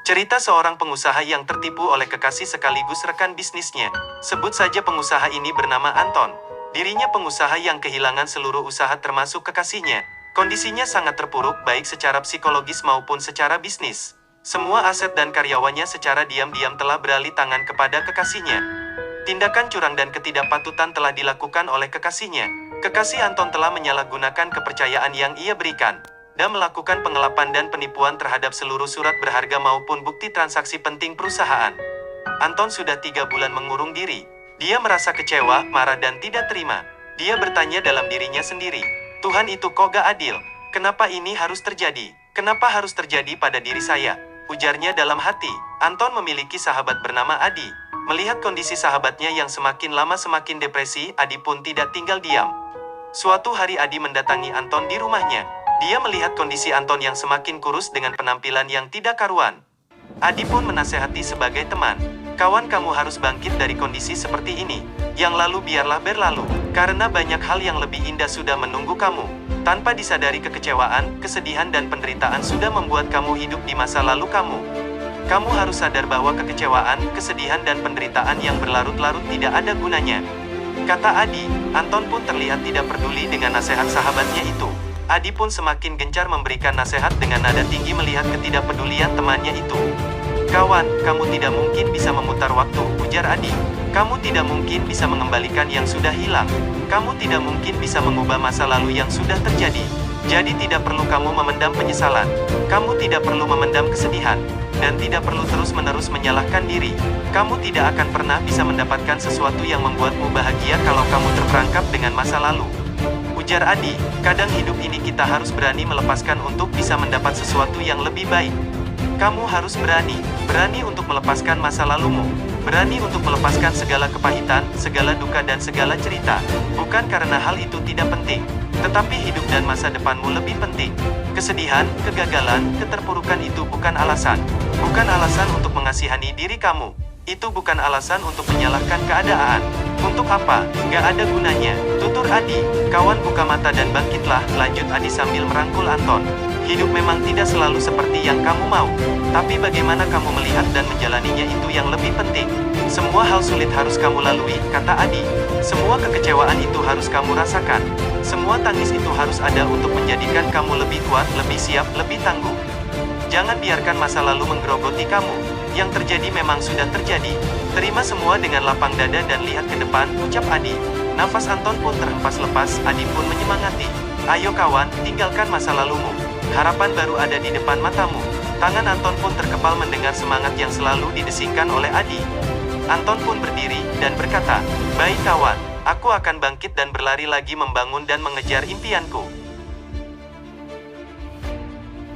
Cerita seorang pengusaha yang tertipu oleh kekasih sekaligus rekan bisnisnya. Sebut saja pengusaha ini bernama Anton. Dirinya pengusaha yang kehilangan seluruh usaha termasuk kekasihnya. Kondisinya sangat terpuruk baik secara psikologis maupun secara bisnis. Semua aset dan karyawannya secara diam-diam telah beralih tangan kepada kekasihnya. Tindakan curang dan ketidakpatutan telah dilakukan oleh kekasihnya. Kekasih Anton telah menyalahgunakan kepercayaan yang ia berikan dan melakukan pengelapan dan penipuan terhadap seluruh surat berharga maupun bukti transaksi penting perusahaan. Anton sudah 3 bulan mengurung diri. Dia merasa kecewa, marah dan tidak terima. Dia bertanya dalam dirinya sendiri, Tuhan itu kok gak adil? Kenapa ini harus terjadi? Kenapa harus terjadi pada diri saya? Ujarnya dalam hati. Anton memiliki sahabat bernama Adi. Melihat kondisi sahabatnya yang semakin lama semakin depresi, Adi pun tidak tinggal diam. Suatu hari Adi mendatangi Anton di rumahnya. Dia melihat kondisi Anton yang semakin kurus dengan penampilan yang tidak karuan. Adi pun menasehati sebagai teman. Kawan, kamu harus bangkit dari kondisi seperti ini. Yang lalu biarlah berlalu. Karena banyak hal yang lebih indah sudah menunggu kamu. Tanpa disadari kekecewaan, kesedihan dan penderitaan sudah membuat kamu hidup di masa lalu kamu. Kamu harus sadar bahwa kekecewaan, kesedihan dan penderitaan yang berlarut-larut tidak ada gunanya. Kata Adi. Anton pun terlihat tidak peduli dengan nasihat sahabatnya itu. Adi pun semakin gencar memberikan nasihat dengan nada tinggi melihat ketidakpedulian temannya itu. Kawan, kamu tidak mungkin bisa memutar waktu, ujar Adi. Kamu tidak mungkin bisa mengembalikan yang sudah hilang. Kamu tidak mungkin bisa mengubah masa lalu yang sudah terjadi. Jadi tidak perlu kamu memendam penyesalan. Kamu tidak perlu memendam kesedihan. Dan tidak perlu terus-menerus menyalahkan diri. Kamu tidak akan pernah bisa mendapatkan sesuatu yang membuatmu bahagia kalau kamu terperangkap dengan masa lalu. Ujar Adi, kadang hidup ini kita harus berani melepaskan untuk bisa mendapat sesuatu yang lebih baik. Kamu harus berani untuk melepaskan masa lalumu. Berani untuk melepaskan segala kepahitan, segala duka dan segala cerita. Bukan karena hal itu tidak penting, tetapi hidup dan masa depanmu lebih penting. Kesedihan, kegagalan, keterpurukan itu bukan alasan. Bukan alasan untuk mengasihani diri kamu. Itu bukan alasan untuk menyalahkan keadaan. Untuk apa? Gak ada gunanya, tutur Adi. Kawan, buka mata dan bangkitlah, lanjut Adi sambil merangkul Anton. Hidup memang tidak selalu seperti yang kamu mau. Tapi bagaimana kamu melihat dan menjalaninya itu yang lebih penting. Semua hal sulit harus kamu lalui, kata Adi. Semua kekecewaan itu harus kamu rasakan. Semua tangis itu harus ada untuk menjadikan kamu lebih kuat, lebih siap, lebih tangguh. Jangan biarkan masa lalu menggerogoti kamu. Yang terjadi memang sudah terjadi. Terima semua dengan lapang dada dan lihat ke depan, ucap Adi. Nafas Anton pun terhempas lepas, Adi pun menyemangati. Ayo kawan, tinggalkan masa lalumu. Harapan baru ada di depan matamu. Tangan Anton pun terkepal mendengar semangat yang selalu didesingkan oleh Adi. Anton pun berdiri dan berkata, baik kawan, aku akan bangkit dan berlari lagi membangun dan mengejar impianku.